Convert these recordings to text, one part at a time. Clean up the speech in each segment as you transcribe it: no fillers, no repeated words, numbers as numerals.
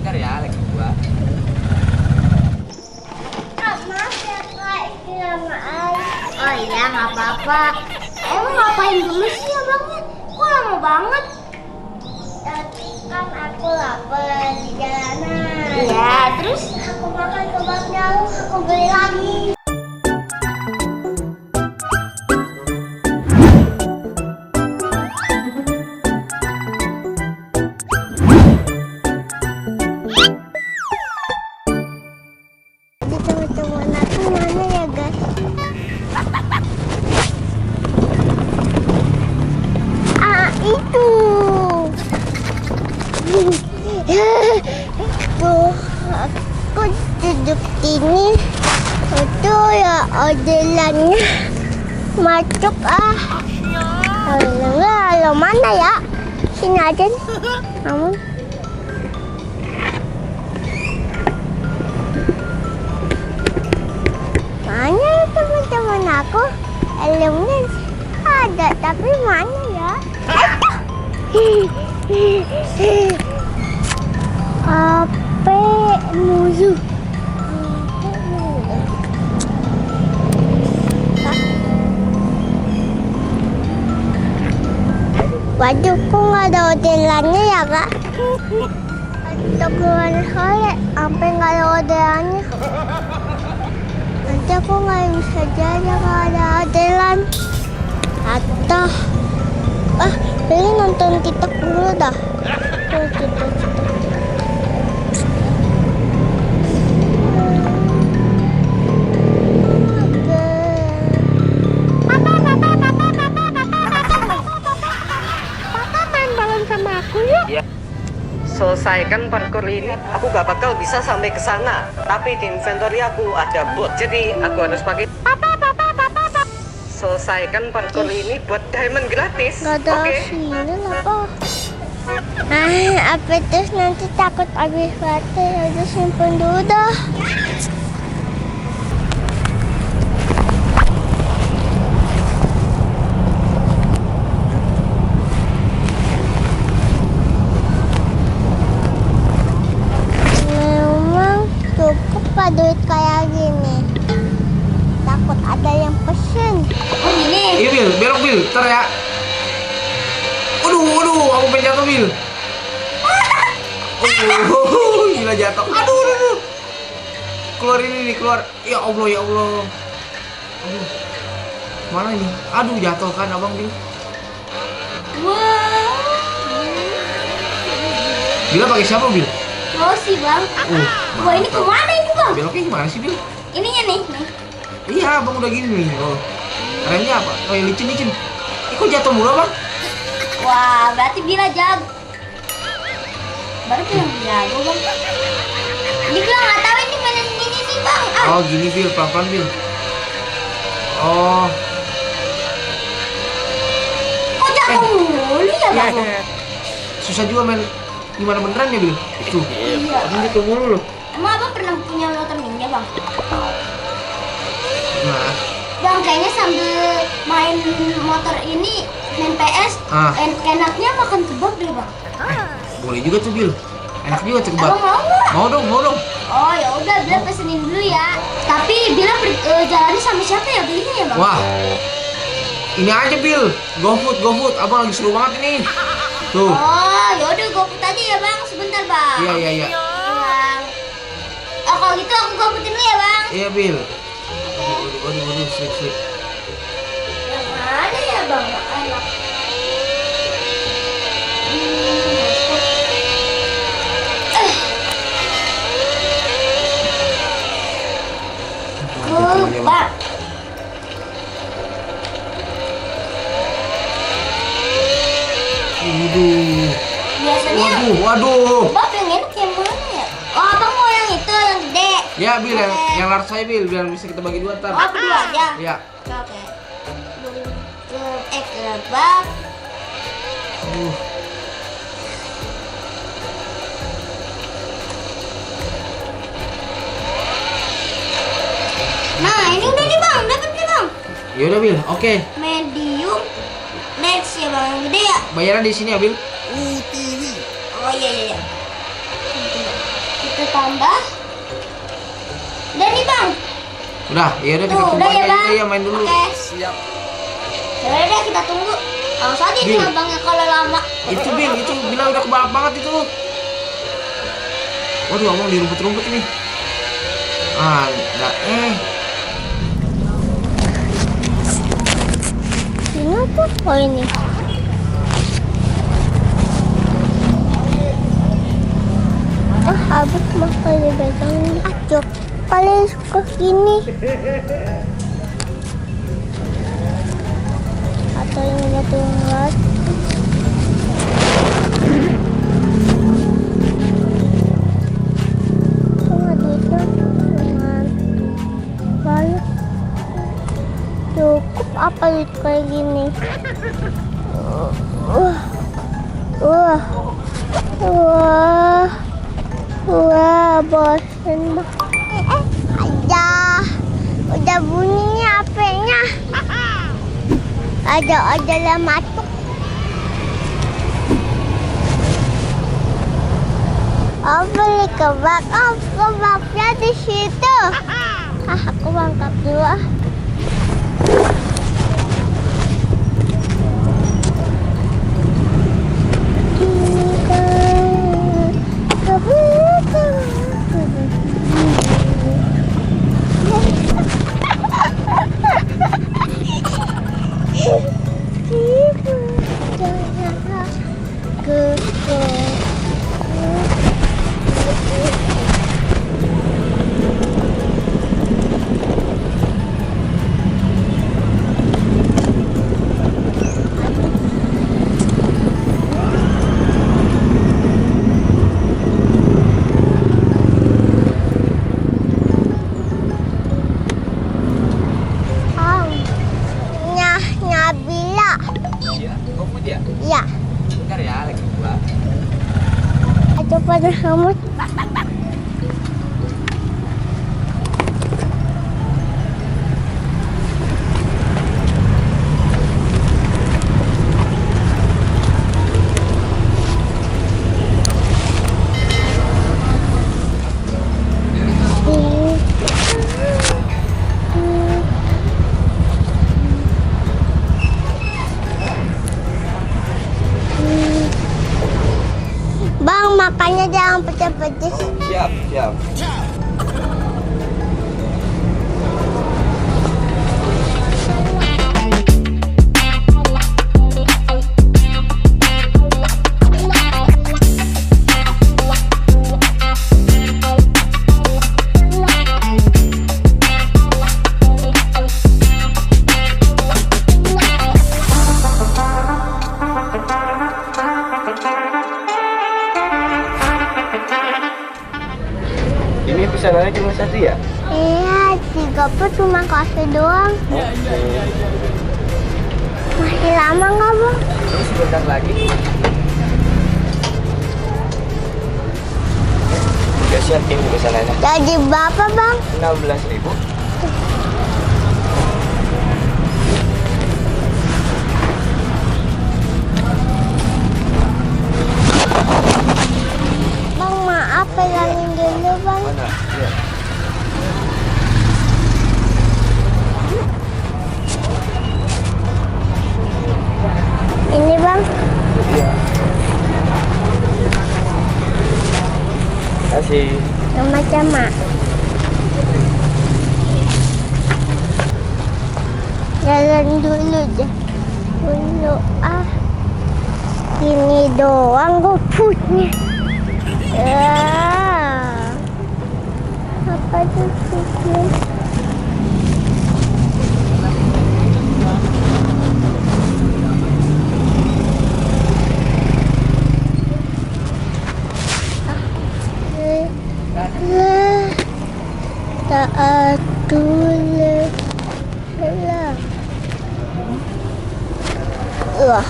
Bentar ya, lagi gua. Maaf ya kak, ini lama aja. Oh iya nggak apa-apa. Emang ngapain dulu sih abangnya? Kok lama banget? Tadi kan aku lapar di jalanan. Iya, terus aku makan kebab jauh, aku beli lagi. Teman-teman aku mana ya guys? Itu aku duduk sini itu ya orderannya masuk lo mana ya? Sini aja nih namun mana ya teman-teman aku? Helmnya ada tapi mana ya? HP musuh. Waduh, kok nggak ada orderannya ya kak? Untuk keluar sore, sampai nggak ada orderannya. Nanti aku nggak bisa jalan kalau ada orderan. Atau pengen nonton TikTok dulu dah. Papa main balon sama aku yuk. Ya. Selesaikan parkour ini, aku gak bakal bisa sampai ke sana. Tapi di inventory aku ada bot, jadi aku harus pakai. Selesaikan parkour ini buat diamond gratis. Gak ada sini lah pak. Apa terus nanti takut habis baterai, udah simpen dulu dah. Memang cukup pak duit kayak gini. Takut ada yang pesen. Oh gini. Iya Bil, belok Bil, ntar ya. Waduh, aku pengen jatuh Bil. Gila jatuh. Aduh. Keluar ini nih, keluar. Ya Allah. Aduh. Mana ini? Aduh, jatuh kan abang Bil. Wah. Bila pakai siapa Bil? Rosi bang. Wah ini kemana ini bang? Beloknya gimana sih Bil? Ininya nih. Iya, abang udah gini nih. Oh. Remnya apa? Oh, yang licin. Kok jatuh mulu bang? Wah, berarti Bila jago. Baru bilang jago bang. Ini Bila nggak tahu ini mana ini nih bang. Oh gini Bil, pelan-pelan Bil. Oh. Kok jago mulu ya bang? Susah juga main. Gimana beneran ya Bil? Tuh. Iya. Abang jatuh mulu loh. Emang abang pernah punya motor ninja bang? Nah. Bang kayaknya sambil main motor ini main PS, enaknya makan kebab deh bang. Boleh juga tuh Bil. Enak juga tuh kebab. Abang mau nggak? Mau dong. Oh ya udah, Bila pesenin dulu ya. Tapi Bila jalannya sama siapa ya belinya ya bang? Wah. Ini aja Bil. GoFood. Abang lagi seru banget ini. Tuh. Oh yaudah GoFood aja ya bang, sebentar bang. Iya. Bang. Oh kalau gitu aku GoFoodin dulu ya bang. Iya Bil. Waduh, sip. Yang mana ya bang? Enak. Kebab. Biasanya Waduh. kebab yang enak yang mana ya? Oh abang mau yang itu, yang gede. Ya Bil, yang large saya Bil, biar bisa kita bagi dua ntar. Oh berdua aja? Iya. Oke. Kebab. Nah ini udah nih bang, dapat nih bang. Yaudah Bil, oke. Medium. Next ya bang, yang gede ya. Bayaran di sini ya Bil. Oh iya. Satu tambah. Udah nih bang. Udah, ya udah kita Tuh, tunggu udah ya aja bang. ya main dulu. Oke. Siap. Yaudah deh kita tunggu. Awas aja nih Bil. abangnya kalau lama. Itu Bil, itu bilang udah kebalap banget itu. Waduh, abang di rumput-rumput ini. Ah, enggak. Ini apa? Oh ini. Habis makan dipegang. Acok. Kalian suka gini. Atau yang jatuh. Cukup apa duit kayak gini? Bosan banget. Udah bunyi nih HP-nya. Ada lah masuk. Oh beli kebabnya di situ. Aku angkat dulu ah. Ya. Bentar ya, lagi buat. Ada pada kamu. Bang, makannya jangan pecah-pecah. Siap, siap. Ini pesanannya cuma satu ya? Iya, 3 cuma kasih doang. Masih lama nggak bang? Ini sebentar lagi. Udah siap ini pesanannya. Jadi berapa bang? 16.000. Bang maaf pegangin dulu bang. Mana? Iya. Ini bang. Iya. Kasih. Sama-sama. Jalan dulu deh. Dulu ah. Ini doang GoFoodnya. Ya. Apa tuh sih? Taat dulu. Wah.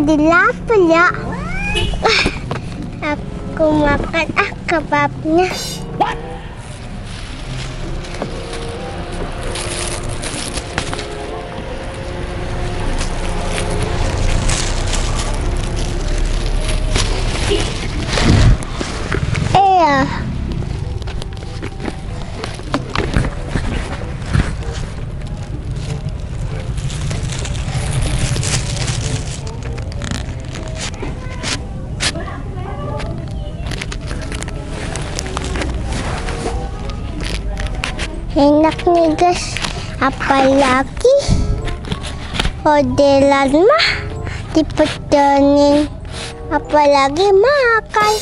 jadi lapar ya. Aku makan kebabnya. Iya. Enak nih guys, apalagi modelan mah dipedanin, apalagi makan.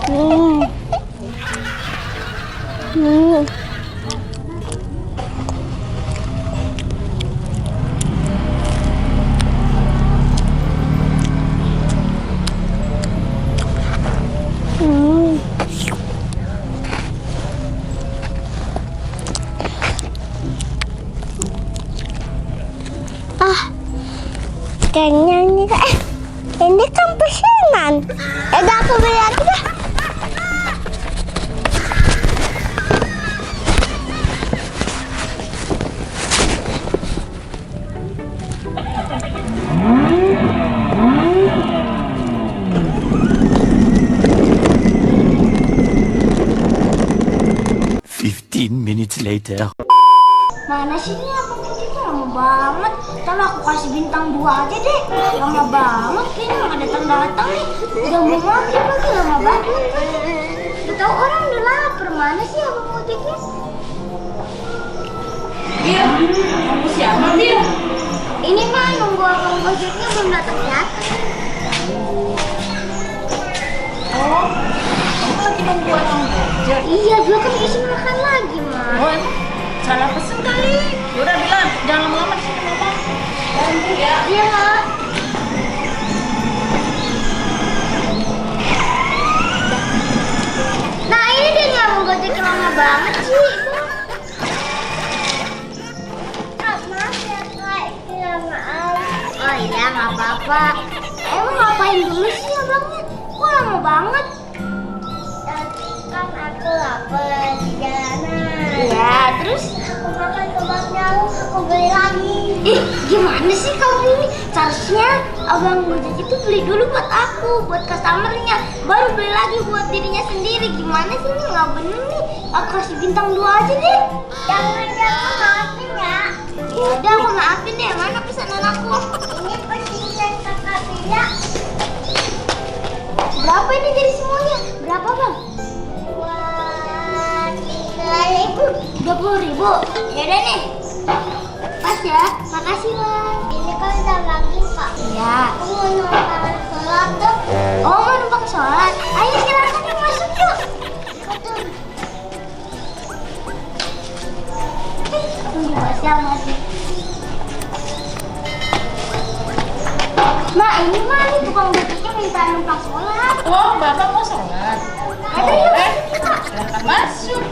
Hmm. Hmm. Kenyang nih. Ini kan pesanan. Udah aku beli lagi dah. Minutes later. Mana sih ini abang Kiki lama banget. Ntar aku kasih bintang 2 aja deh. Lama banget kayaknya nggak datang-datang nih. Udah mau maghrib lagi, lama banget. Udah tahu orang udah lapar. Mana sih abang Kiki? Iya, kamu siapa dia? Ini mah nunggu abang Gojeknya belum datang-datang. Oh, kamu lagi nunggu orang Gojek. Iya, gue kan isi makan lagi mah. Oh, emang salah pesen kali. Yaudah bilang, jangan lama-lama di sini mama. Bantu ya. Iya lah. Nah ini dia nih abang Gojek lama banget sih. Maaf ya kak, ini lama aja. Oh iya nggak apa-apa. Emang ngapain dulu sih abangnya? Kok lama banget? Tadi kan aku lapar di jalanan. Iya, terus aku makan kebabnya, aku beli lagi. Ih, gimana sih kamu ini? Seharusnya abang Gojek itu beli dulu buat aku, buat customernya, baru beli lagi buat dirinya sendiri. Gimana sih ini nggak bener nih? Aku kasih bintang 2 aja deh. Jangan maafin ya. Udah aku maafin deh. Mana pesanan aku? Ini pesanan kakak Bila. Berapa ini dari semuanya? Berapa bang? 23.000. 20.000. Yaudah nih. Pas ya. Makasih bang. Ini kan udah maghrib kak. Iya. Aku mau numpang sholat tuh. Oh mau numpang sholat? Ayo silakan yuk masuk yuk. Betul. Tunggu masih. Nah ini mah nih tukang becaknya minta numpang sholat. Oh, bapak mau sholat? Ada yuk. Silahkan masuk.